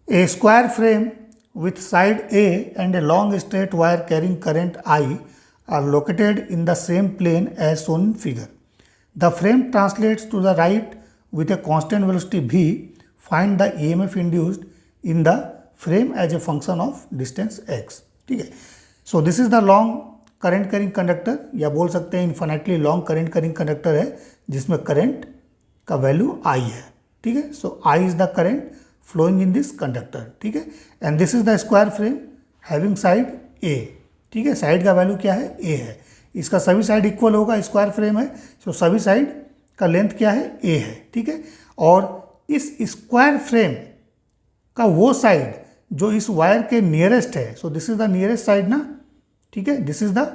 A square frame with side A and a long straight wire carrying current I are located in the same plane as shown in figure. The frame translates to the right with a constant velocity v. Find the EMF induced in the frame as a function of distance x. ठीक है. So this is the long current carrying conductor, या बोल सकते हैं infinitely long current carrying conductor है जिसमें current का value I है. ठीक है. So I is the current flowing in this conductor. ठीक है. And this is the square frame having side A. ठीक है. साइड का वैल्यू क्या है? A है. इसका सभी साइड इक्वल होगा, स्क्वायर फ्रेम है, सो सभी साइड का लेंथ क्या है? A है. ठीक है. और इस स्क्वायर फ्रेम का वो साइड जो इस वायर के नियरेस्ट है, so this is the nearest side ना. ठीक है. This is the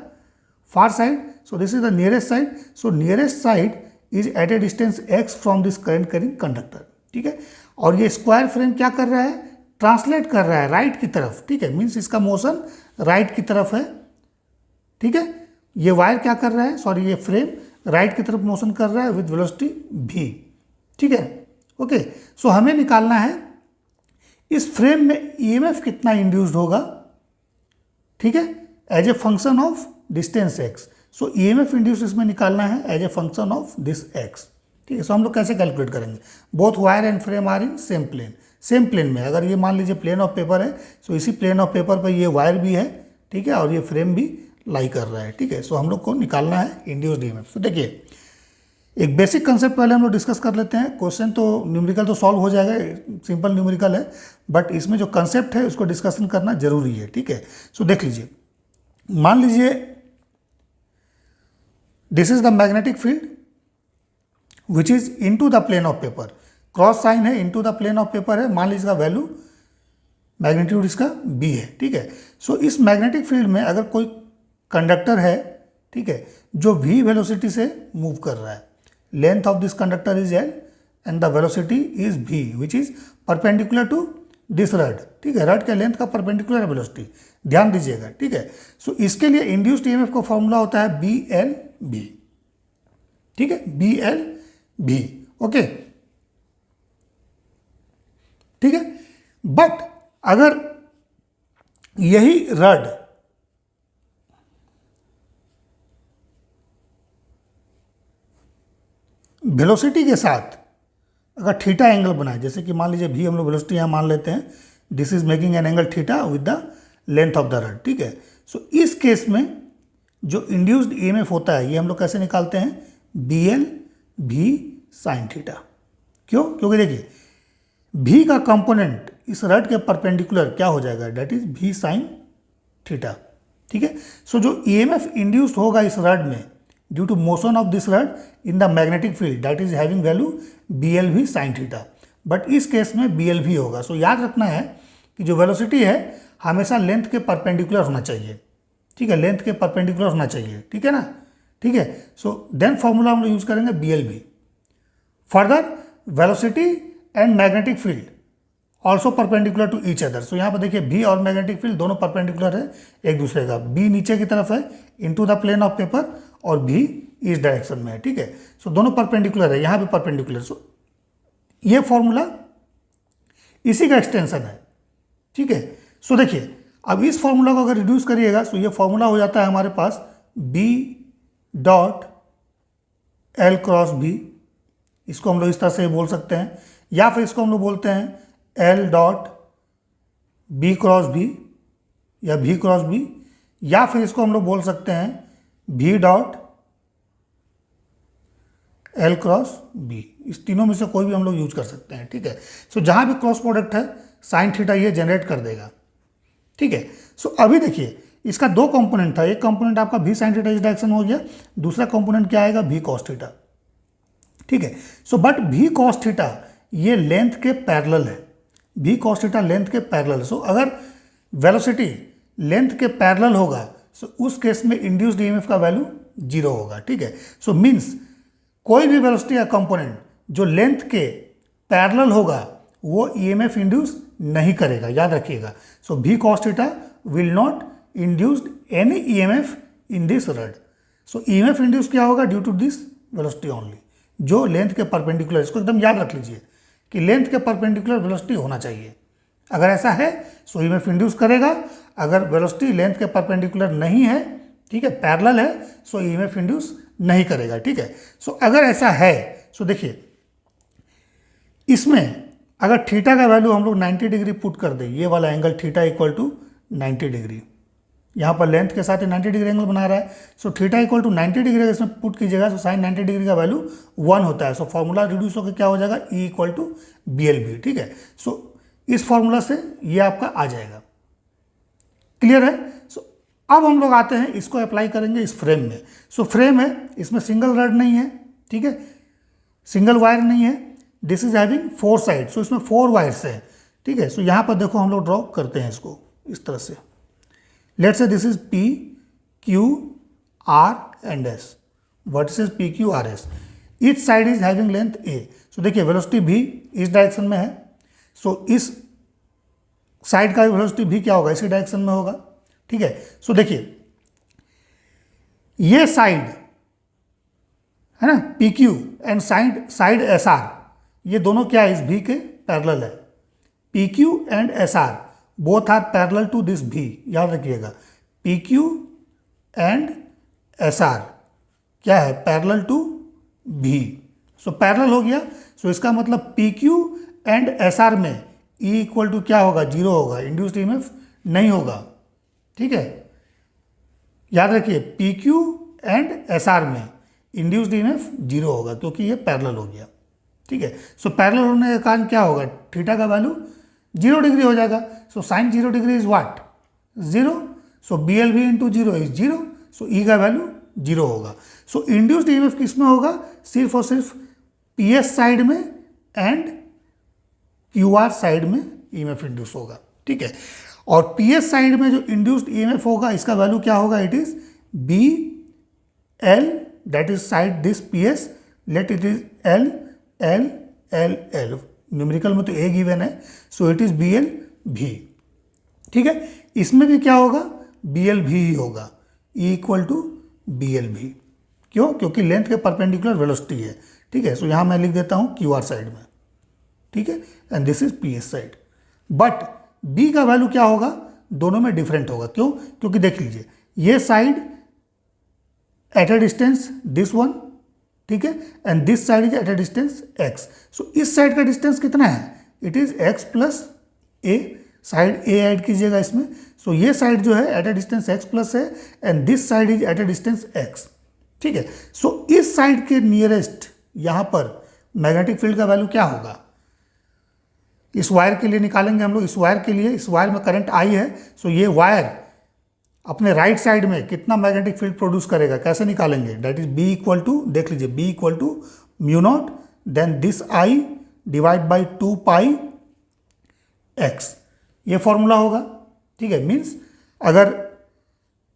far side, so this is the nearest side. So nearest side is at a distance x from this current carrying conductor. ठीक है. और ये square frame क्या कर रहा है? ट्रांसलेट कर रहा है राइट की तरफ. ठीक है. मीन्स इसका मोशन राइट की तरफ है. ठीक है. ये वायर क्या कर रहा है? सॉरी, ये फ्रेम राइट की तरफ मोशन कर रहा है विद वेलोसिटी v. ठीक है. ओके. सो हमें निकालना है इस फ्रेम में EMF कितना इंड्यूस्ड होगा. ठीक है. As a function of distance x. So EMF induce इसमें निकालना है as a function of this x. ठीक है. सो हम लोग कैसे कैलकुलेट करेंगे? Both wire and frame are in same plane. Same plane में अगर ये मान लीजिए प्लेन ऑफ पेपर है, सो इसी प्लेन ऑफ पेपर पर ये वायर भी है. ठीक है. और ये फ्रेम भी लाई कर रहा है. ठीक है. सो हम लोग को निकालना है इंड्यूस्ड EMF. तो देखिए, एक बेसिक कंसेप्ट पहले हम लोग डिस्कस कर लेते हैं. क्वेश्चन तो न्यूमेरिकल तो सॉल्व हो जाएगा, सिंपल न्यूमेरिकल है, बट इसमें जो कंसेप्ट है उसको डिस्कशन करना जरूरी है. ठीक है. सो देख लीजिए, मान लीजिए this is the magnetic field which is into the plane of paper. Cross sign है, into the plane of paper है. मान लीजिए इसका वैल्यू मैग्नीट्यूड इसका b है. ठीक है. सो इस मैग्नेटिक फील्ड में अगर कोई कंडक्टर है, ठीक है, जो v वेलोसिटी से मूव कर रहा है, length of this conductor is l and the velocity is v which is perpendicular to this rod. ठीक है. रड के लेंथ का परपेंडिकुलर वेलोसिटी, ध्यान दीजिएगा. ठीक है. सो इसके लिए इंड्यूस्ड EMF का फॉर्मूला होता है BLB. ठीक है. BLB. ओके. ठीक है. बट अगर यही रड वेलोसिटी के साथ अगर थीटा एंगल बनाए, जैसे कि मान लीजिए भी हम लोग वेलोसिटी यहाँ मान लेते हैं, this is making an angle theta with the length of the rod. ठीक है. सो इस केस में जो इंड्यूस्ड EMF होता है ये हम लोग कैसे निकालते हैं? BLV sine theta. क्यों? क्योंकि देखिए V का कंपोनेंट इस रड के परपेंडिकुलर क्या हो जाएगा? That is V sine theta. ठीक है. सो जो EMF इंड्यूस्ड होगा इस रड में due to motion of this rod in the magnetic field, that is having value BLV sine theta. But इस केस में BLV होगा. सो याद रखना है कि जो वेलोसिटी है हमेशा लेंथ के परपेंडिकुलर होना चाहिए. ठीक है. लेंथ के परपेंडिकुलर होना चाहिए. ठीक है ना. ठीक है. सो देन फॉर्मूला हम लोग यूज करेंगे BLV. Further velocity and magnetic field also perpendicular to each other. So यहाँ पर देखिए V और मैग्नेटिक फील्ड दोनों परपेंडिकुलर है एक दूसरे का. B नीचे की तरफ है into the plane of paper और V इस डायरेक्शन में है. ठीक है. सो दोनों परपेंडिकुलर है, यहाँ भी परपेंडिकुलर. सो ये फॉर्मूला इसी का एक्सटेंशन है. ठीक है. सो देखिए, अब इस फॉर्मूला को अगर रिड्यूस करिएगा तो ये फॉर्मूला हो जाता है हमारे पास B dot L cross B. इसको हम लोग इस तरह से बोल सकते हैं, या फिर इसको हम लोग बोलते हैं L dot B cross B या V क्रॉस B, या फिर इसको हम लोग बोल सकते हैं V dot L cross B. इस तीनों में से कोई भी हम लोग यूज कर सकते हैं. ठीक है. सो जहां भी क्रॉस प्रोडक्ट है साइन थीटा ये जनरेट कर देगा. ठीक है. सो अभी देखिए इसका दो कंपोनेंट था. एक कंपोनेंट आपका V साइन थीटा इस डायरेक्शन हो गया, दूसरा कंपोनेंट क्या आएगा? V cos theta. ठीक है. So but V cos theta ये लेंथ के पैरेलल है. V कॉस थीटा लेंथ के पैरेलल. सो अगर वेलोसिटी लेंथ के पैरेलल होगा सो उस केस में इंड्यूस्ड EMF का वैल्यू 0 होगा. ठीक है. सो मीन्स कोई भी वेलोसिटी या कंपोनेंट जो लेंथ के पैरेलल होगा वो EMF इंड्यूस नहीं करेगा, याद रखिएगा. So V cos theta will not induced any EMF in this rod. So EMF induce क्या होगा? Due to this velocity only, जो लेंथ के परपेंडिकुलर. इसको एकदम याद रख लीजिए कि लेंथ के परपेंडिकुलर वेलोसिटी होना चाहिए. अगर ऐसा है सो ईएमएफ इंड्यूस करेगा, अगर वेलोसिटी लेंथ के परपेंडिकुलर नहीं है, ठीक है, पैरेलल है, सो ईएमएफ इंड्यूस नहीं करेगा, ठीक है। सो अगर ऐसा है, सो देखिए इसमें अगर थीटा का वैल्यू हम लोग 90 डिग्री पुट कर दें, ये वाला angle theta equal to 90 degree, यहाँ पर लेंथ के साथ 90 डिग्री एंगल बना रहा है, so theta equal to 90 degree अगर इसमें पुट कीजिएगा तो साइन 90 डिग्री का वैल्यू 1 होता है। सो फॉर्मूला रिड्यूस होकर क्या हो जाएगा, E equal to B L B, ठीक है। सो इस फॉर्मूला से ये आपका आ जाएगा, क्लियर है। सो अब हम लोग आते हैं, इसको अप्लाई करेंगे इस फ्रेम में। सो फ्रेम है, इसमें सिंगल रड नहीं है, ठीक है, सिंगल वायर नहीं है, दिस इज हैविंग 4 साइड, सो इसमें 4 वायर्स है, ठीक है। सो यहाँ पर देखो हम लोग ड्रॉ करते हैं इसको इस तरह से, let's say this is P Q R and S, vertices P Q R S, each side is having length A. So देखिए वेलोसिटी भी इस डायरेक्शन में है, सो इस साइड का वेलोसिटी भी क्या होगा, इसी डायरेक्शन में होगा, ठीक है। सो देखिए ये साइड है ना P Q and side S R, ये दोनों क्या है, इस भी के पैरेलल है। P Q and S R both are parallel to this V, याद रखिएगा, P Q and S R क्या है, पैरेलल टू भी। सो पैरेलल हो गया, सो इसका मतलब P Q and S are में ई इक्वल टू क्या होगा, 0 होगा, इंड्यूस्ड ईएमएफ नहीं होगा, ठीक है। याद रखिए P Q and S are में इंड्यूस्ड ईएमएफ 0 होगा क्योंकि ये पैरेलल हो गया, ठीक है। सो पैरेलल होने के कारण क्या होगा, थीटा का वैल्यू 0 डिग्री हो जाएगा। So sine 0 degree is what, 0, so B L V into 0 is 0, so E का वैल्यू 0 होगा। सो इंड्यूस्ड ईएमएफ किस में होगा, सिर्फ और सिर्फ पी एस साइड में एंड क्यू आर साइड में ईएमएफ इंड्यूस होगा, ठीक है। और पी एस साइड में जो इंड्यूस्ड ईएमएफ होगा इसका वैल्यू क्या होगा, it is B L, that is side this P S, let it is L L L L, numerical में तो ए गिवन है, so it is B L V, ठीक है। इसमें भी क्या होगा, बी एल भी ही होगा, E equal to B L V, क्यों, क्योंकि लेंथ के परपेंडिकुलर वेलोसिटी है, ठीक है। सो यहाँ मैं लिख देता हूँ क्यू आर साइड में, ठीक है, and this is P S side. But B का वैल्यू क्या होगा, दोनों में डिफरेंट होगा, क्यों, क्योंकि देख लीजिए ये side at a distance this one, ठीक है, and this side is at a distance x। So इस साइड का डिस्टेंस कितना है, it is x plus A, side a add कीजिएगा इसमें। सो ये साइड जो है at a distance x plus है and this side is at a distance x, ठीक है। सो इस साइड के नियरेस्ट यहाँ पर मैग्नेटिक फील्ड का वैल्यू क्या होगा, इस वायर के लिए निकालेंगे हम लोग, इस वायर के लिए, इस वायर में करंट आई है, सो ये वायर अपने राइट साइड में कितना मैग्नेटिक फील्ड प्रोड्यूस करेगा, कैसे निकालेंगे, that is B equal to, देख लीजिए B equal to mu naught then this I divide by 2 pi x, ये फॉर्मूला होगा, ठीक है। मीन्स अगर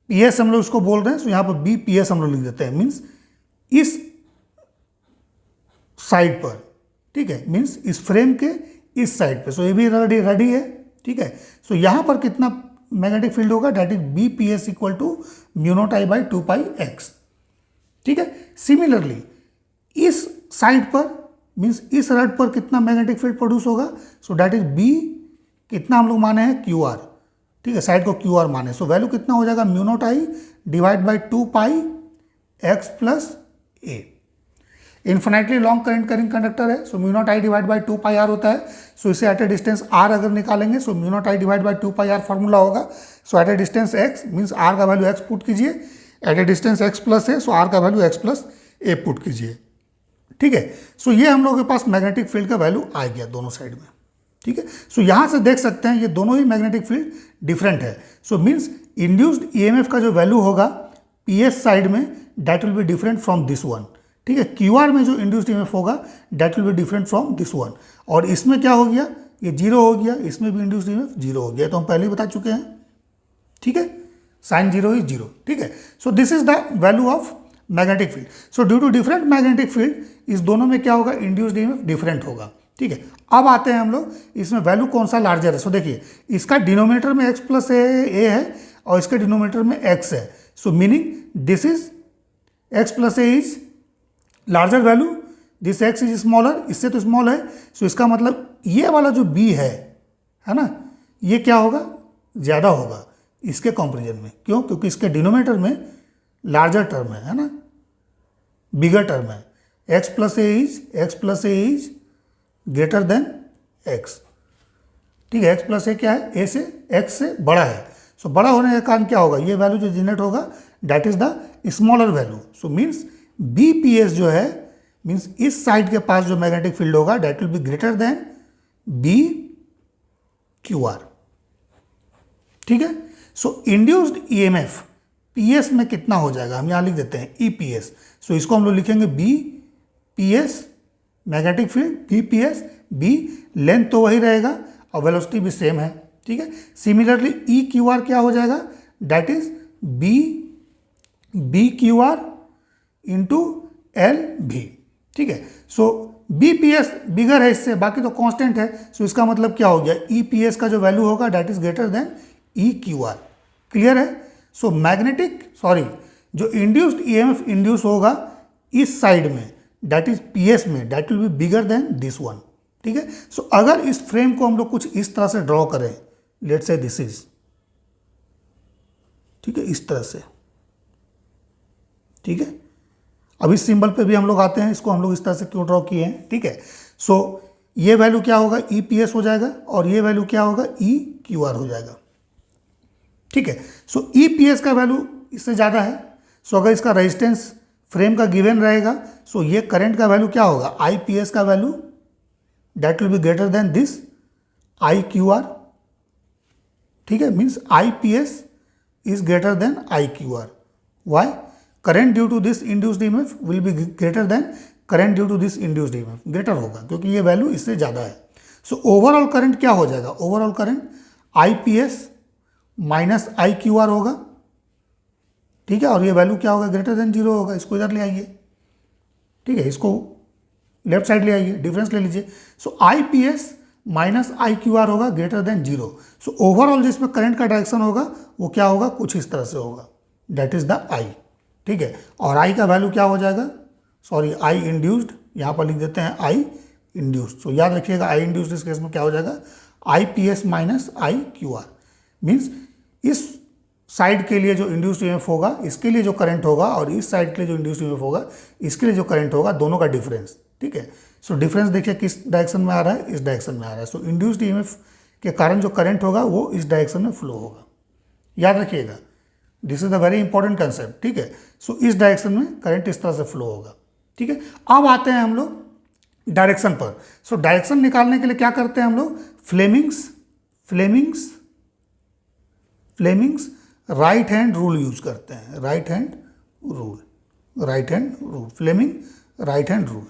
पी एस हम लोग उसको बोल रहे हैं, तो यहाँ पर बी पी एस हम लोग लिख देते हैं, मीन्स इस साइड पर, ठीक है, मीन्स इस फ्रेम के इस साइड पे, सो ये भी रेडी है, ठीक है। सो यहाँ पर कितना मैग्नेटिक फील्ड होगा, that is B P S equal to mu naught I by 2 pi x, ठीक है। सिमिलरली इस साइड पर मीन्स इस रड पर कितना मैग्नेटिक फील्ड प्रोड्यूस होगा, सो दैट इज बी, कितना हम लोग माने हैं क्यू आर, ठीक है, साइड को क्यू आर माने, सो वैल्यू कितना हो जाएगा, mu naught I divide by 2 pi X plus A. Infinitely long current carrying conductor है, so mu naught I divide by 2 pi R होता है। सो इसे एट ए डिस्टेंस आर अगर निकालेंगे, so mu naught I divide by 2 pi R formula होगा। So at a distance X means R का value X put कीजिए, at a distance X plus है, so R का value X plus A put कीजिए, ठीक है। So ये हम लोग के पास मैग्नेटिक फील्ड का वैल्यू आ गया दोनों साइड में, ठीक है। सो यहाँ से देख सकते हैं ये दोनों ही मैग्नेटिक फील्ड डिफरेंट है। सो मीन्स इंड्यूस्ड ईएमएफ का जो वैल्यू होगा पी एस साइड में, that will be different from this one, ठीक है। क्यू आर में जो इंड्यूस्ड ईएमएफ होगा that will be different from this one, और इसमें क्या हो गया, ये 0 हो गया, इसमें भी इंड्यूस्ड ईएमएफ 0 हो गया, तो हम पहले ही बता चुके हैं, ठीक है, साइन 0 इज 0, ठीक है। So this is the value of magnetic field. So due to different magnetic field इस दोनों में क्या होगा, इंड्यूस्ड ईएमएफ डिफरेंट होगा, ठीक है। अब आते हैं हम लोग इसमें वैल्यू कौन सा लार्जर है। सो देखिए इसका डिनोमिनेटर में x प्लस ए है और इसके डिनोमिनेटर में x है, सो meaning this is x plus A is larger value, this x is smaller, इससे तो स्मॉल है, सो इसका मतलब ये वाला जो b है ना, ये क्या होगा, ज़्यादा होगा इसके कंपैरिजन में। क्यों? क्योंकि इसके डिनोमिनेटर में लार्जर टर्म है ना, बिगर टर्म है। x plus A is greater then x। ठीक है, x प्लस ए क्या है, a से x से बड़ा है। सो बड़ा होने के कारण क्या होगा, ये वैल्यू जो जनरेट होगा that is the smaller value. So means BPS जो है, मीन्स इस साइड के पास जो मैग्नेटिक फील्ड होगा that will be greater then BQR। ठीक है, सो इंड्यूस्ड EMF PS में कितना हो जाएगा, हम यहां लिख देते हैं EPS। सो इसको हम लोग लिखेंगे BPS magnetic field, BPS, B length तो वही रहेगा और वेलोसिटी भी सेम है। ठीक है, सिमिलरली EQR क्या हो जाएगा, that is BQR into LV। ठीक है, सो BPS बिगर है इससे, बाकी तो कांस्टेंट है। सो इसका मतलब क्या हो गया, EPS का जो वैल्यू होगा that is greater then EQR। Clear है? सो जो इंड्यूस्ड EMF इंड्यूस होगा इस साइड में दैट इज PS में, that will be bigger than this one. ठीक है, सो अगर इस फ्रेम को हम लोग कुछ इस तरह से ड्रॉ करें, लेट्स से दिस इज, ठीक है, इस तरह से। ठीक है, अब इस सिंबल पे भी हम लोग आते हैं, इसको हम लोग इस तरह से क्यों ड्रॉ किए हैं। ठीक है, सो ये वैल्यू क्या होगा, EPS हो जाएगा और ये वैल्यू क्या होगा, EQR हो जाएगा। ठीक है, सो EPS का वैल्यू इससे ज़्यादा है। सो अगर इसका रेजिस्टेंस फ्रेम का गिवन रहेगा, सो ये करंट का वैल्यू क्या होगा, IPS का value that will be greater than this IQR। ठीक है, means IPS is greater than IQR। Why? Current due to this induced EMF will be greater than current due to this induced EMF, greater होगा क्योंकि ये value इससे ज़्यादा है। So overall current क्या हो जाएगा, overall current IPS minus IQR होगा। ठीक है, और ये वैल्यू क्या होगा, ग्रेटर देन 0 होगा। इसको इधर ले आइए। ठीक है, इसको लेफ्ट साइड ले आइए, डिफरेंस ले लीजिए। सो IPS माइनस IQR होगा ग्रेटर देन 0। सो ओवरऑल जिसमें करंट का डायरेक्शन होगा वो क्या होगा, कुछ इस तरह से होगा, दैट इज द I। ठीक है, और I का वैल्यू क्या हो जाएगा, I इंड्यूस्ड, यहाँ पर लिख देते हैं I इंड्यूस्ड। सो याद रखिएगा I इंड्यूस्ड इस केस में क्या हो जाएगा, IPS माइनस IQR। मीन्स इस साइड के लिए जो इंड्यूस्ड EMF होगा इसके लिए जो करंट होगा, और इस साइड के लिए जो इंड्यूस्ड EMF होगा इसके लिए जो करंट होगा, दोनों का डिफरेंस। ठीक है, सो डिफरेंस देखिए किस डायरेक्शन में आ रहा है, इस डायरेक्शन में आ रहा है। सो इंड्यूस्ड EMF के कारण जो करंट होगा वो इस डायरेक्शन में फ्लो होगा। याद रखिएगा, this is the very important concept. ठीक है, सो इस डायरेक्शन में करंट इस तरह से फ्लो होगा। ठीक है, अब आते हैं हम लोग डायरेक्शन पर। सो डायरेक्शन निकालने के लिए क्या करते हैं हम लोग, Fleming's right hand rule use करते हैं। Right hand rule, Fleming right hand rule.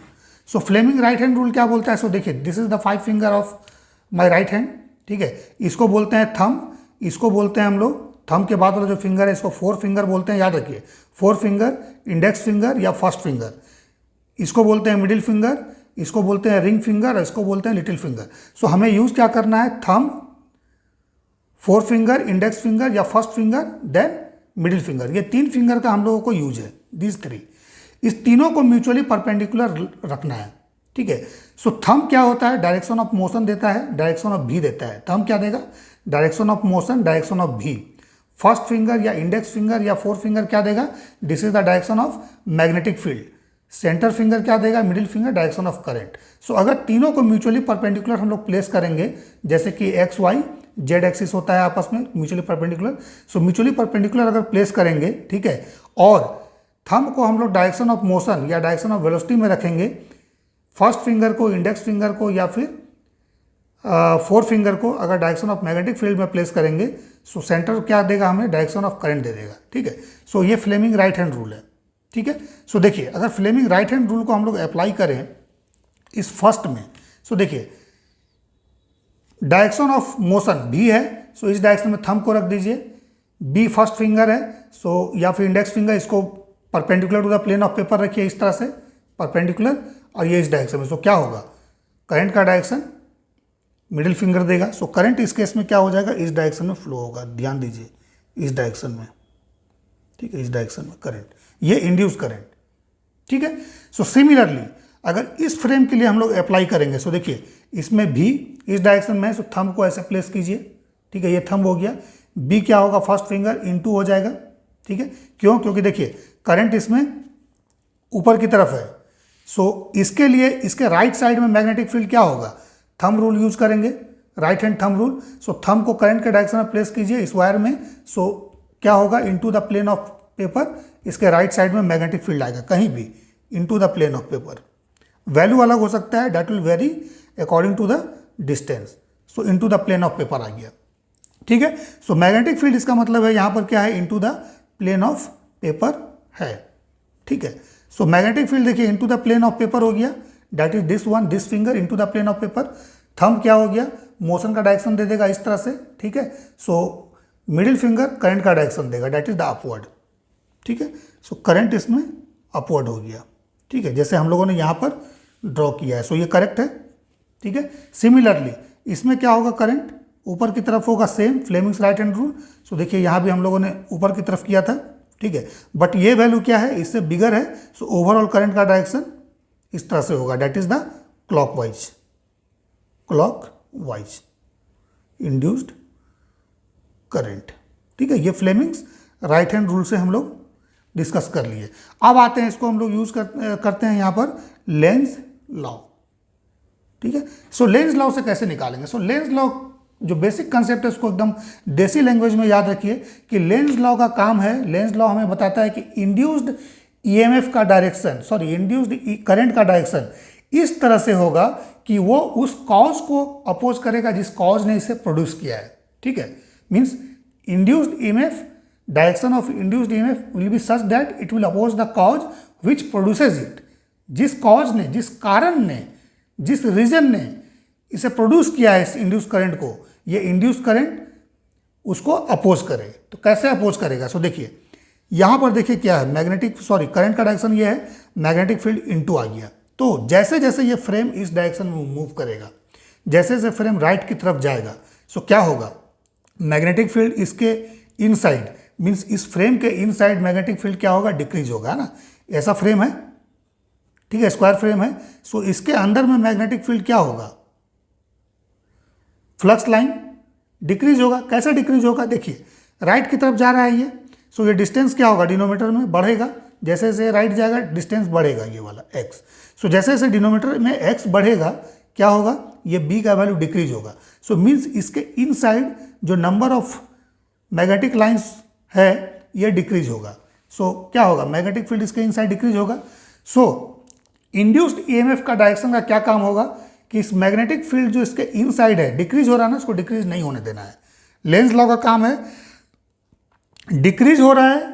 So Fleming right hand rule क्या बोलता है, सो देखिए this is the 5 finger of my right hand. ठीक है, इसको बोलते हैं थंब, इसको बोलते हैं हम लोग, थंब के बाद वाला जो फिंगर है इसको 4 फिंगर बोलते हैं। याद रखिए, 4 फिंगर, इंडेक्स फिंगर या फर्स्ट फिंगर, इसको बोलते हैं मिडिल फिंगर, इसको बोलते हैं रिंग फिंगर और इसको बोलते हैं लिटिल फिंगर। सो हमें यूज क्या करना है, थंब, 4 फिंगर, इंडेक्स फिंगर या first finger, then middle finger. ये 3 फिंगर का हम लोगों को यूज है, दिस 3। इस तीनों को म्यूचुअली परपेंडिकुलर रखना है। ठीक है, सो थंब क्या होता है, डायरेक्शन ऑफ मोशन देता है, डायरेक्शन ऑफ भी देता है। थंब क्या देगा, direction of motion, direction of भी। फर्स्ट फिंगर या इंडेक्स फिंगर या 4 फिंगर क्या देगा, this is the direction of magnetic field. Center finger क्या देगा, middle finger direction of current. So अगर तीनों को म्यूचुअली परपेंडिकुलर हम लोग प्लेस करेंगे, जैसे कि एक्स वाई जेड एक्सिस होता है आपस में म्यूचुअली परपेंडिकुलर। सो म्यूचुअली परपेंडिकुलर अगर प्लेस करेंगे, ठीक है, और थंब को हम लोग डायरेक्शन ऑफ मोशन या डायरेक्शन ऑफ वेलोसिटी में रखेंगे, फर्स्ट फिंगर को, इंडेक्स फिंगर को या फिर 4 फिंगर को अगर डायरेक्शन ऑफ मैग्नेटिक फील्ड में प्लेस करेंगे, सो सेंटर क्या देगा हमें, डायरेक्शन ऑफ करंट दे देगा। ठीक है, सो ये फ्लेमिंग राइट हैंड रूल है। ठीक है, सो देखिए अगर फ्लेमिंग राइट हैंड रूल को हम लोग अप्लाई करें इस फर्स्ट में, सो देखिए डायरेक्शन ऑफ मोशन भी है, सो इस डायरेक्शन में थंब को रख दीजिए, बी फर्स्ट फिंगर है, सो या फिर इंडेक्स फिंगर, इसको perpendicular to the plane of paper रखिए इस तरह से परपेंडिकुलर, और ये इस डायरेक्शन में। सो क्या होगा, करंट का डायरेक्शन मिडिल फिंगर देगा। सो करंट इस केस में क्या हो जाएगा, इस डायरेक्शन में फ्लो होगा। ध्यान दीजिए, इस डायरेक्शन में। ठीक है, इस डायरेक्शन में करंट, ये इंड्यूस करंट। ठीक है, सो सिमिलरली अगर इस फ्रेम के लिए हम लोग अप्लाई करेंगे, सो देखिए इसमें भी इस डायरेक्शन में है, सो थंब को ऐसे प्लेस कीजिए। ठीक है, ये थंब हो गया। बी क्या होगा, फर्स्ट फिंगर इनटू हो जाएगा, ठीक है। क्यों, क्योंकि देखिए करंट इसमें ऊपर की तरफ है, सो इसके लिए इसके राइट साइड में मैग्नेटिक फील्ड क्या होगा, थंब रूल यूज करेंगे, right hand thumb rule. So thumb को करंट के डायरेक्शन में प्लेस कीजिए इस वायर में, सो क्या होगा, into the plane of paper, इसके राइट साइड में मैग्नेटिक फील्ड आएगा कहीं भी into the plane of paper. Value अलग हो सकता है, that will vary according to the distance. So into the plane of paper आ गया, ठीक है। सो मैग्नेटिक फील्ड इसका मतलब है यहां पर क्या है, into the plane of paper है, ठीक है। सो मैग्नेटिक फील्ड देखिए into the plane of paper हो गया, that is this one, this finger into the plane of paper. Thumb क्या हो गया, मोशन का डायरेक्शन दे देगा इस तरह से, ठीक है। सो मिडिल फिंगर करंट का डायरेक्शन देगा, दैट इज द अपवर्ड, ठीक है। सो करंट इसमें अपवर्ड हो गया, ठीक है, जैसे हम लोगों ने यहाँ पर ड्रॉ किया है। सो ये करेक्ट है, ठीक है। सिमिलरली इसमें क्या होगा, करंट ऊपर की तरफ होगा, same Fleming's right hand rule. So देखिए यहाँ भी हम लोगों ने ऊपर की तरफ किया था, ठीक है, बट ये वैल्यू क्या है, इससे बिगर है। सो ओवरऑल करंट का डायरेक्शन इस तरह से होगा, that is the clockwise, clockwise induced current, ठीक है। ये फ्लेमिंग्स राइट हैंड रूल से हम लोग डिस्कस कर लिए। अब आते हैं इसको हम लोग यूज करते हैं यहाँ पर लेंज लॉ, ठीक है। सो लेंज लॉ से कैसे निकालेंगे, सो लेंज लॉ जो बेसिक कंसेप्ट है उसको एकदम देसी लैंग्वेज में याद रखिए कि लेंज लॉ का काम है, लेंज लॉ हमें बताता है कि इंड्यूस्ड ईएमएफ का डायरेक्शन, सॉरी इंड्यूस्ड करंट का डायरेक्शन इस तरह से होगा कि वो उस कॉज को अपोज करेगा जिस कॉज ने इसे प्रोड्यूस किया है, ठीक है। Means induced EMF, direction of induced EMF will be such that it will oppose the cause which produces it. जिस कॉज ने, जिस कारण ने, जिस रीजन ने इसे प्रोड्यूस किया है इस इंड्यूस करंट को, ये इंड्यूस करंट उसको अपोज करे। तो कैसे अपोज करेगा, सो देखिए यहां पर देखिए क्या है, मैग्नेटिक सॉरी करंट का डायरेक्शन ये है, मैग्नेटिक फील्ड इनटू आ गया। तो जैसे जैसे ये फ्रेम इस डायरेक्शन में मूव करेगा, जैसे जैसे फ्रेम राइट की तरफ जाएगा, सो क्या होगा, मैग्नेटिक फील्ड इसके इनसाइड, मीन्स इस फ्रेम के इनसाइड मैग्नेटिक फील्ड क्या होगा, डिक्रीज होगा ना। ऐसा फ्रेम है, ठीक है, स्क्वायर फ्रेम है। सो इसके अंदर में मैग्नेटिक फील्ड क्या होगा, फ्लक्स लाइन डिक्रीज होगा। कैसे डिक्रीज होगा, देखिए राइट की तरफ जा रहा है ये, सो ये डिस्टेंस क्या होगा, डिनोमीटर में बढ़ेगा, जैसे जैसे राइट जाएगा डिस्टेंस बढ़ेगा, ये वाला x। सो जैसे जैसे डिनोमीटर में x बढ़ेगा क्या होगा, ये b का वैल्यू डिक्रीज होगा। सो मीन्स इसके इनसाइड जो नंबर ऑफ मैग्नेटिक लाइंस है ये डिक्रीज होगा। सो क्या होगा, मैग्नेटिक फील्ड इसके इनसाइड डिक्रीज होगा। सो इंड्यूस्ड ईएमएफ का डायरेक्शन का क्या काम होगा कि इस मैग्नेटिक फील्ड जो इसके इनसाइड है डिक्रीज हो रहा है ना, इसको डिक्रीज नहीं होने देना है। लेंज लॉ का काम है, डिक्रीज हो रहा है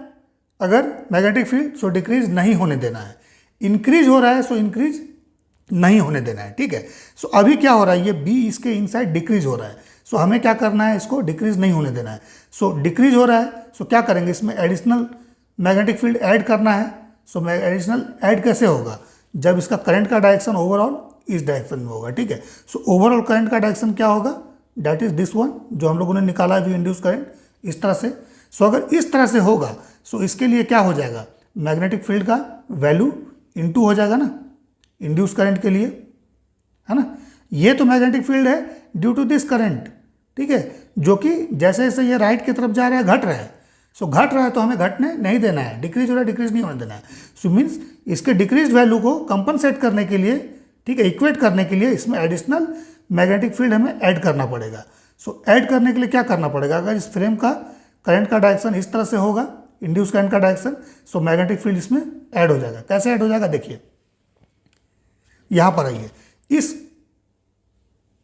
अगर मैग्नेटिक फील्ड, सो डिक्रीज नहीं होने देना है। इंक्रीज हो रहा है, सो इंक्रीज नहीं होने देना है, ठीक है। सो अभी क्या हो रहा है, ये बी इसके इनसाइड डिक्रीज हो रहा है, सो हमें क्या करना है, इसको डिक्रीज नहीं होने देना है। सो डिक्रीज हो रहा है, सो क्या करेंगे, इसमें एडिशनल मैग्नेटिक फील्ड ऐड करना है। सो एडिशनल ऐड कैसे होगा, जब इसका करंट का डायरेक्शन ओवरऑल इस डायरेक्शन में होगा, ठीक है। सो ओवरऑल करंट का डायरेक्शन क्या होगा, दैट इज दिस वन, जो हम लोगों ने निकाला है इंड्यूस करंट इस तरह से। सो अगर इस तरह से होगा, सो इसके लिए क्या हो जाएगा, मैग्नेटिक फील्ड का वैल्यू इनटू हो जाएगा ना, इंड्यूस करंट के लिए, है ना। ये तो मैग्नेटिक फील्ड है ड्यू टू दिस करंट, ठीक है, जो कि जैसे जैसे ये राइट की तरफ जा रहा है घट रहा है। सो घट रहा है तो हमें घटने नहीं देना है, डिक्रीज हो रहा है डिक्रीज नहीं होने देना है। सो मीन्स इसके डिक्रीज वैल्यू को कंपनसेट करने के लिए, ठीक है, इक्वेट करने के लिए इसमें एडिशनल मैग्नेटिक फील्ड हमें ऐड करना पड़ेगा। सो ऐड करने के लिए क्या करना पड़ेगा, अगर इस फ्रेम का करंट का डायरेक्शन इस तरह से होगा, इंड्यूस करंट का डायरेक्शन, सो मैग्नेटिक फील्ड इसमें ऐड हो जाएगा। कैसे ऐड हो जाएगा, देखिए यहां पर आइए, इस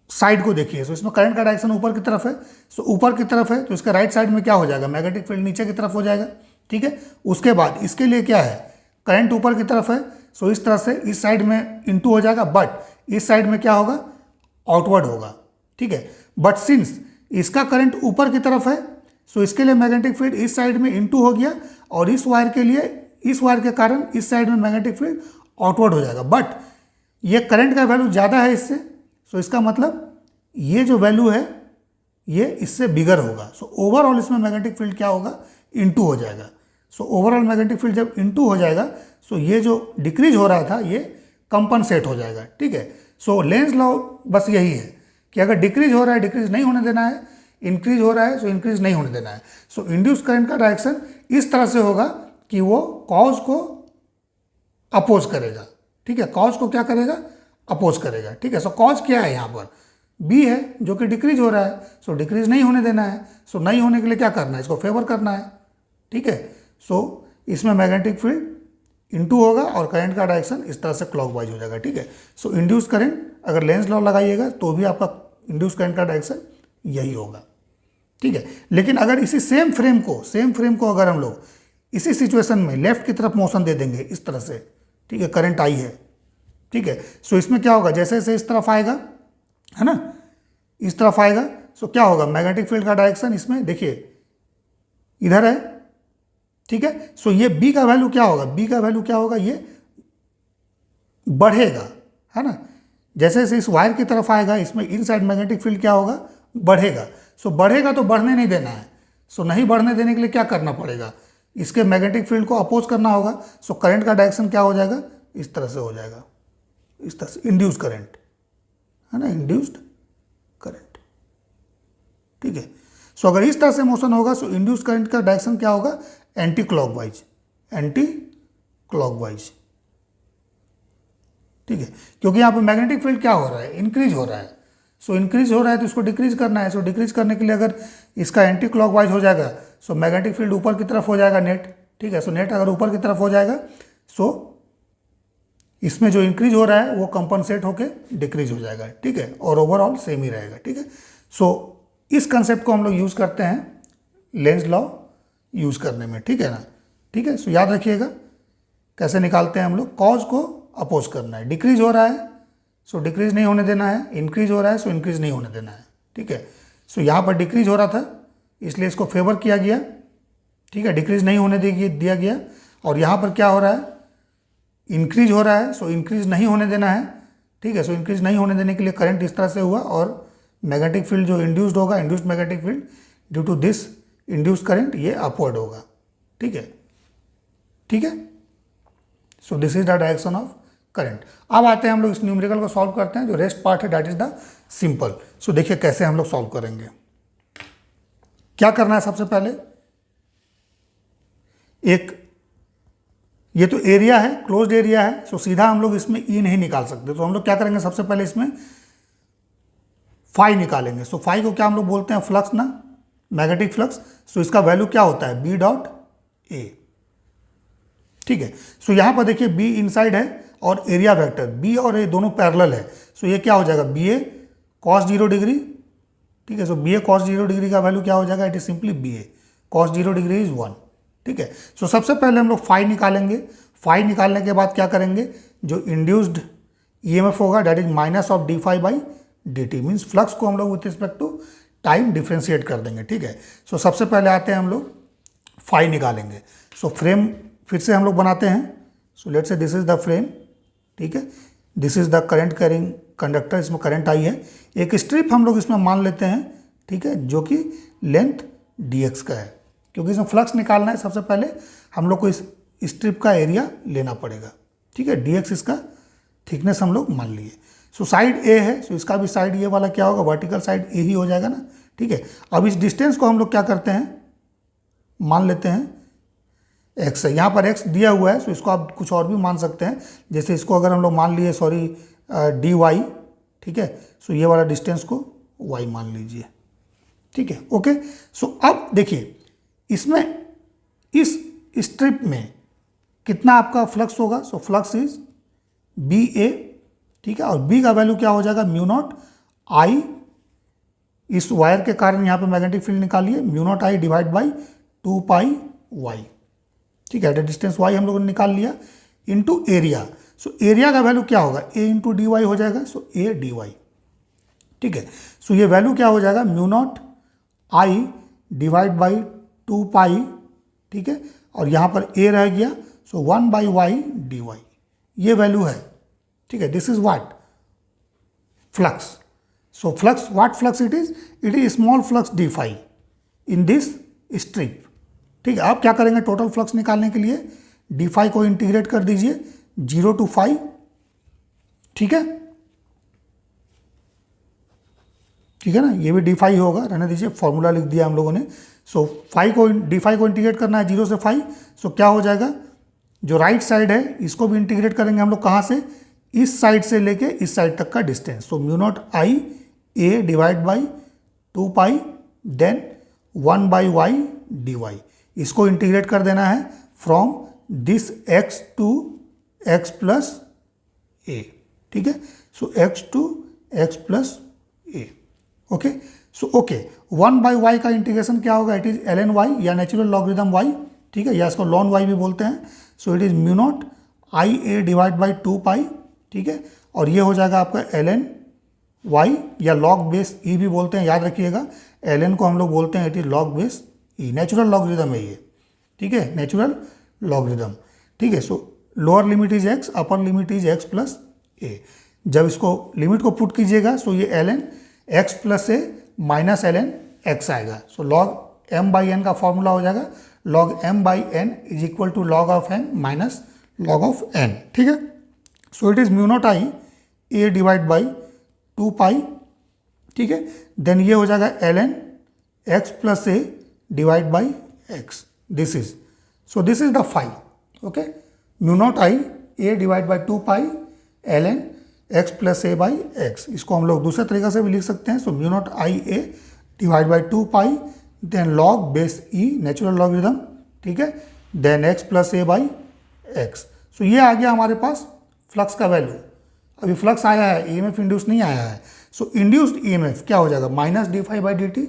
साइड को देखिए। सो इसमें करंट का डायरेक्शन ऊपर की तरफ है, सो ऊपर की तरफ है तो इसका राइट साइड में क्या हो जाएगा, मैग्नेटिक फील्ड नीचे की तरफ हो जाएगा, ठीक है। उसके बाद इसके लिए क्या है, करंट ऊपर की तरफ है, सो इस तरह से इस साइड में इनटू हो जाएगा, बट इस साइड में क्या होगा, आउटवर्ड होगा, ठीक है। बट सिंस इसका करंट ऊपर की तरफ है, सो इसके लिए मैग्नेटिक फील्ड इस साइड में इनटू हो गया, और इस वायर के लिए, इस वायर के कारण इस साइड में मैग्नेटिक फील्ड आउटवर्ड हो जाएगा। बट ये करंट का वैल्यू ज़्यादा है इससे, सो इसका मतलब ये जो वैल्यू है ये इससे बिगर होगा। सो ओवरऑल इसमें मैग्नेटिक फील्ड क्या होगा, इनटू हो जाएगा। सो ओवरऑल मैग्नेटिक फील्ड जब इनटू हो जाएगा, सो ये जो डिक्रीज हो रहा था ये कंपनसेट हो जाएगा, ठीक है। सो लेंज लॉ बस यही है कि अगर डिक्रीज हो रहा है डिक्रीज नहीं होने देना है, इंक्रीज हो रहा है, सो इंक्रीज नहीं होने देना है। सो इंड्यूस करंट का डायरेक्शन इस तरह से होगा कि वो कॉज को अपोज करेगा, ठीक है, कॉज को क्या करेगा, अपोज करेगा, ठीक है। सो कॉज क्या है यहाँ पर, बी है जो कि डिक्रीज हो रहा है, सो डिक्रीज नहीं होने देना है। सो नहीं होने के लिए क्या करना है, इसको फेवर करना है, ठीक है। सो इसमें मैग्नेटिक फील्ड इनटू होगा और करंट का डायरेक्शन इस तरह से क्लॉकवाइज हो जाएगा, ठीक है। सो इंड्यूस करंट अगर लेंस लॉ लगाइएगा तो भी आपका इंड्यूस करंट का डायरेक्शन यही होगा, ठीक है। लेकिन अगर इसी सेम फ्रेम को अगर हम लोग इसी सिचुएशन में लेफ्ट की तरफ मोशन दे देंगे इस तरह से, ठीक है, करंट आई है, ठीक है। सो इसमें क्या होगा, जैसे जैसे इस तरफ आएगा, है ना, इस तरफ आएगा, सो क्या होगा, मैग्नेटिक फील्ड का डायरेक्शन इसमें देखिए इधर है, ठीक है। सो ये बी का वैल्यू क्या होगा, बी का वैल्यू क्या होगा, ये बढ़ेगा, है ना। जैसे जैसे इस वायर की तरफ आएगा, इसमें इनसाइड मैग्नेटिक फील्ड क्या होगा, बढ़ेगा। सो बढ़ेगा तो बढ़ने नहीं देना है। सो नहीं बढ़ने देने के लिए क्या करना पड़ेगा, इसके मैग्नेटिक फील्ड को अपोज करना होगा। सो करंट का डायरेक्शन क्या हो जाएगा, इस तरह से हो जाएगा, इस तरह से इंड्यूस करंट, है ना, इंड्यूस्ड करंट, ठीक है। सो अगर इस तरह से मोशन होगा, सो इंड्यूस करंट का डायरेक्शन क्या होगा, एंटी क्लॉकवाइज, एंटी क्लॉकवाइज, ठीक है। क्योंकि यहाँ पर मैग्नेटिक फील्ड क्या हो रहा है, इंक्रीज हो रहा है। सो इंक्रीज हो रहा है तो इसको डिक्रीज करना है। सो डिक्रीज करने के लिए अगर इसका एंटी क्लॉकवाइज हो जाएगा, सो मैग्नेटिक फील्ड ऊपर की तरफ हो जाएगा नेट, ठीक है। सो नेट अगर ऊपर की तरफ हो जाएगा, सो इसमें जो इंक्रीज हो रहा है वो कंपनसेट होके डिक्रीज हो जाएगा, ठीक है, और ओवरऑल सेम ही रहेगा, ठीक है। सो इस कंसेप्ट को हम लोग यूज़ करते हैं लेंस लॉ यूज़ करने में, ठीक है ना, ठीक है। सो याद रखिएगा कैसे निकालते हैं हम लोग, कॉज को अपोज करना है, डिक्रीज हो रहा है सो डिक्रीज नहीं होने देना है, इंक्रीज हो रहा है सो इंक्रीज नहीं होने देना है, ठीक है। सो यहाँ पर डिक्रीज हो रहा था इसलिए इसको फेवर किया गया, ठीक है, डिक्रीज नहीं होने दिया गया। और यहाँ पर क्या हो रहा है, इंक्रीज हो रहा है सो इंक्रीज नहीं होने देना है, ठीक है। सो इंक्रीज नहीं होने देने के लिए करंट इस तरह से हुआ और मैग्नेटिक फील्ड जो इंड्यूस्ड होगा, induced magnetic field due to this induced current ये अपवर्ड होगा, ठीक है, ठीक है। So this is the direction of current. अब आते हैं हम लोग इस न्यूमेरिकल को सॉल्व करते हैं, जो रेस्ट पार्ट है दैट इज द सिंपल। सो देखिए कैसे हम लोग सॉल्व करेंगे। क्या करना है, सबसे पहले एक ये तो एरिया है, क्लोज्ड एरिया है, सो सीधा हम लोग इसमें ई नहीं निकाल सकते। तो हम लोग क्या करेंगे, सबसे पहले इसमें फाई निकालेंगे। सो फाई को क्या हम लोग बोलते हैं, फ्लक्स ना, मैग्नेटिक फ्लक्स। सो इसका वैल्यू क्या होता है, बी डॉट ए, ठीक है। सो यहाँ पर देखिए बी इनसाइड है और एरिया वेक्टर बी और ए दोनों पैरेलल है। सो ये क्या हो जाएगा, बी ए कॉस 0 डिग्री, ठीक है। So B A cos 0 degree का वैल्यू क्या हो जाएगा, it is simply B A cos 0 degree is 1, ठीक है। सो सबसे पहले हम लोग फाई निकालेंगे। फाई निकालने के बाद क्या करेंगे, जो इंड्यूस्ड ईएमएफ होगा that is minus of d phi by D t, means flux को हम लोग with respect to time differentiate कर देंगे, ठीक है। सो सबसे पहले आते हैं हम लोग फाई निकालेंगे। सो फ्रेम फिर से हम लोग बनाते हैं। So let's say this is the frame, ठीक है, this is the current carrying conductor, इसमें करंट आई है। एक स्ट्रिप हम लोग इसमें मान लेते हैं, ठीक है, जो कि लेंथ dx का है, क्योंकि इसमें फ्लक्स निकालना है। सबसे पहले हम लोग को इस स्ट्रिप का एरिया लेना पड़ेगा, ठीक है, dx इसका थिकनेस हम लोग मान लिए। सो साइड ए है, सो इसका भी साइड ये वाला क्या होगा, वर्टिकल साइड ए ही हो जाएगा ना, ठीक है। अब इस डिस्टेंस को हम लोग क्या करते हैं, मान लेते हैं x है, यहाँ पर x दिया हुआ है, सो इसको आप कुछ और भी मान सकते हैं। जैसे इसको अगर हम लोग मान लिए सॉरी dy, ठीक है। सो ये वाला डिस्टेंस को y मान लीजिए, ठीक है, ओके। सो अब देखिए इसमें इस स्ट्रिप में कितना आपका फ्लक्स होगा, सो फ्लक्स इज बी ए, ठीक है, और बी का वैल्यू क्या हो जाएगा, म्यू नॉट आई, इस वायर के कारण यहाँ पे मैग्नेटिक फील्ड निकालिए, mu naught I divide by 2 pi y, ठीक है, एट डिस्टेंस वाई हम लोगों ने निकाल लिया, इंटू एरिया। सो एरिया का वैल्यू क्या होगा, ए इंटू डी वाई हो जाएगा, सो ए डी वाई, ठीक है। सो ये वैल्यू क्या हो जाएगा, mu naught I divide by 2 pi, ठीक है, और यहाँ पर ए रह गया, so 1 by Y D y, ये वैल्यू है, ठीक है। This is what, flux. So flux, what flux it is small flux d phi in this strip, ठीक है। आप क्या करेंगे, टोटल फ्लक्स निकालने के लिए डी फाई को इंटीग्रेट कर दीजिए 0 to 5, ठीक है, ठीक है ना, ये भी डी फाई होगा, रहने दीजिए, फॉर्मूला लिख दिया हम लोगों ने। सो फाई को डी फाई को इंटीग्रेट करना है 0 से फाई। सो क्या हो जाएगा, जो राइट साइड है इसको भी इंटीग्रेट करेंगे हम लोग, कहाँ से, इस साइड से लेके इस साइड तक का distance. So mu naught I A divide by 2 pi then 1 by Y D Y. इसको इंटीग्रेट कर देना है from this x to x plus A, ठीक है। So x to x plus A, okay. So okay, 1 by Y का integration क्या होगा, it is ln Y या नेचुरल लॉगरिदम y, ठीक है, या इसको लॉन वाई भी बोलते हैं। सो it is mu naught I A divide by 2 pi, ठीक है, और ये हो जाएगा आपका ln वाई या लॉग बेस ई भी बोलते हैं, याद रखिएगा ln को हम लोग बोलते हैं it is log base E, natural logarithm है ये, ठीक है, नेचुरल लॉगरिदम, ठीक है। So lower limit is x, upper limit is x plus A. जब इसको लिमिट को पुट कीजिएगा सो ये ln x plus a minus ln x आएगा। So log m by n का फॉर्मूला हो जाएगा log m by n is equal to log of n minus log of n, ठीक है। So it is mu naught I A divide by 2 pi, ठीक है, then ये हो जाएगा ln x plus a divide by x, this is, so this is the phi, okay. Mu naught I A divide by 2 pi ln x plus A by x. इसको हम लोग दूसरे तरीके से भी लिख सकते हैं। So mu naught I A divide by 2 pi then log base E, natural logarithm, ठीक है, then x plus A by X. So ये आ गया हमारे पास फ्लक्स का वैल्यू। अभी फ्लक्स आया है, EMF इंड्यूस नहीं आया है। सो इंड्यूस्ड EMF क्या हो जाएगा, minus D phi by D t,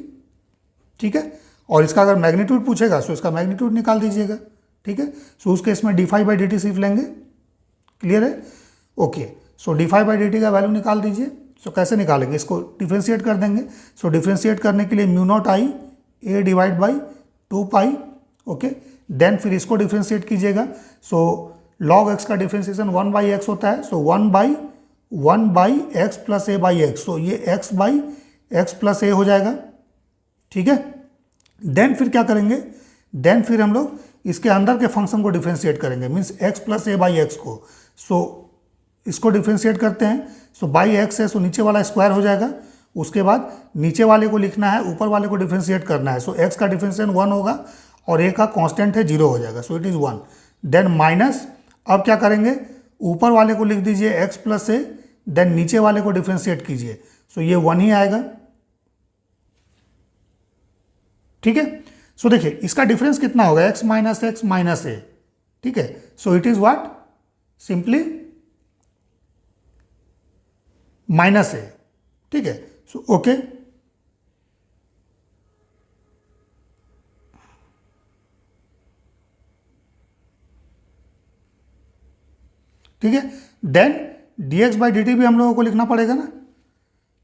ठीक है, और इसका अगर मैग्नीट्यूड पूछेगा सो इसका मैग्नीट्यूड निकाल दीजिएगा, ठीक है। सो उस केस में d phi by D t सिर्फ लेंगे, क्लियर है, okay. So d phi by D t का वैल्यू निकाल दीजिए। सो कैसे निकालेंगे, इसको डिफ्रेंशिएट कर देंगे। सो डिफ्रेंशिएट करने के लिए mu naught I A divide by 2 pi, okay, then फिर इसको डिफ्रेंशिएट कीजिएगा। सो लॉग एक्स का डिफ्रेंशिएशन 1 बाई एक्स होता है। So 1 by x plus A by X, so ये X by x plus A हो जाएगा, ठीक है। देन फिर क्या करेंगे, देन फिर हम लोग इसके अंदर के फंक्शन को डिफ्रेंशिएट करेंगे, means x plus A by x को। सो इसको डिफ्रेंशिएट करते हैं। सो बाई एक्स है, सो नीचे वाला स्क्वायर हो जाएगा। उसके बाद नीचे वाले को लिखना है, ऊपर वाले को डिफ्रेंशिएट करना है। सो एक्स का डिफ्रेंशिएशन 1 होगा और ए का कांस्टेंट है 0 हो जाएगा। So it is 1। Then minus, अब क्या करेंगे, ऊपर वाले को लिख दीजिए एक्स प्लस ए, देन नीचे वाले को डिफ्रेंशिएट कीजिए। सो ये 1 ही आएगा, ठीक है। सो देखिए इसका डिफरेंस कितना होगा, एक्स माइनस ए, ठीक है। So it is what, simply minus A, ठीक है। सो ओके, ठीक है। Then dx by D T भी हम लोगों को लिखना पड़ेगा ना,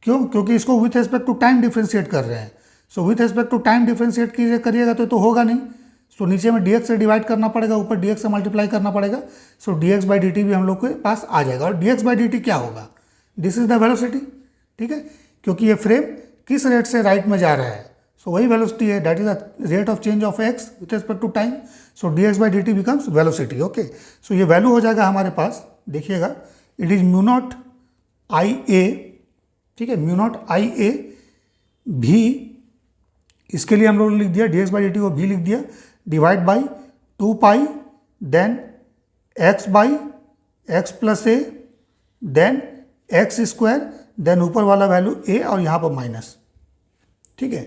क्यों, क्योंकि इसको with respect to time differentiate कर रहे हैं। So with respect to time differentiate करिएगा तो होगा नहीं। सो नीचे में dx से डिवाइड करना पड़ेगा, ऊपर dx से मल्टीप्लाई करना पड़ेगा। सो dx बाई डी टी भी हम लोग के पास आ जाएगा। और dx बाई डी टी क्या होगा, दिस इज द वेलोसिटी, ठीक है, क्योंकि ये फ्रेम किस रेट से राइट में जा रहा है। सो वही वेलोसिटी है, that is the rate of change of X with respect to time. So dx by D T becomes velocity, okay. So ये वैल्यू हो जाएगा हमारे पास, देखिएगा, it is mu naught I A, ठीक है, म्यू नॉट आई ए भी, इसके लिए हम लोगों ने लिख दिया dx बाई डी टी को भी लिख दिया, divide by 2 pi then x by x plus a then x square, then ऊपर वाला वैल्यू ए और यहाँ पर माइनस, ठीक है।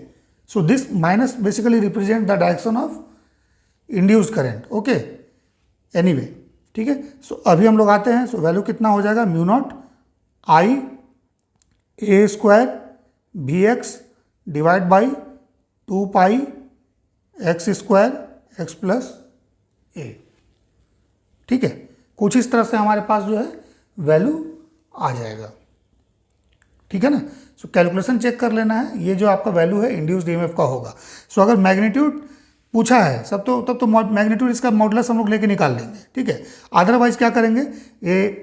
So this minus basically represent the direction of induced current, okay, anyway, ठीक है। सो अभी हम लोग आते हैं। सो वैल्यू कितना हो जाएगा, mu naught I A square B X divide by 2 pi X square X plus A, ठीक है। कुछ इस तरह से हमारे पास जो है वैल्यू आ जाएगा, ठीक है ना। सो कैलकुलेशन चेक कर लेना है, ये जो आपका वैल्यू है इंड्यूस्ड ईएमएफ का होगा। सो अगर मैग्नीट्यूड पूछा है तब तो मैग्नीट्यूड इसका मॉडुलस हम लोग लेके निकाल लेंगे, ठीक है। अदरवाइज क्या करेंगे, ये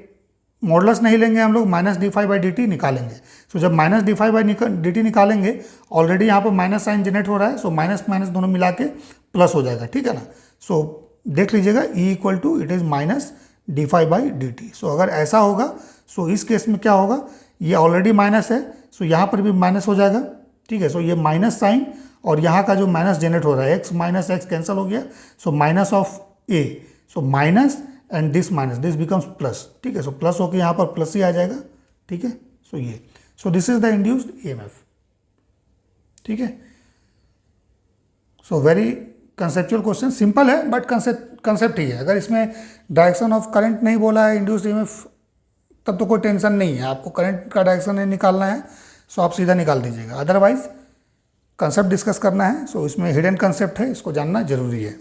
मॉडुलस नहीं लेंगे हम लोग, minus D phi by D t निकालेंगे। सो जब minus D phi by D t निकालेंगे, ऑलरेडी यहाँ पर माइनस साइन जनरेट हो रहा है। सो माइनस माइनस दोनों मिला के प्लस हो जाएगा, ठीक है ना। सो देख लीजिएगा, E equal to it is minus D phi by D T. So अगर ऐसा होगा, सो इस केस में क्या होगा, ये ऑलरेडी माइनस है, सो यहाँ पर भी माइनस हो जाएगा, ठीक है। सो ये माइनस साइन और यहाँ का जो माइनस जनरेट हो रहा है, एक्स माइनस एक्स कैंसिल हो गया, so minus of A, so minus and this becomes plus, ठीक है। सो प्लस होकर यहाँ पर प्लस ही आ जाएगा, ठीक है। सो ये, सो this is the induced EMF, ठीक है। So very conceptual question, simple है बट कंसेप्ट ही है। अगर इसमें डायरेक्शन ऑफ करंट नहीं बोला है इंड्यूस्ड ईएमएफ, तब तो कोई टेंशन नहीं है, आपको करंट का डायरेक्शन नहीं निकालना है, सो आप सीधा निकाल दीजिएगा। अदरवाइज कंसेप्ट डिस्कस करना है, सो इसमें हिडन कंसेप्ट है, इसको जानना जरूरी है।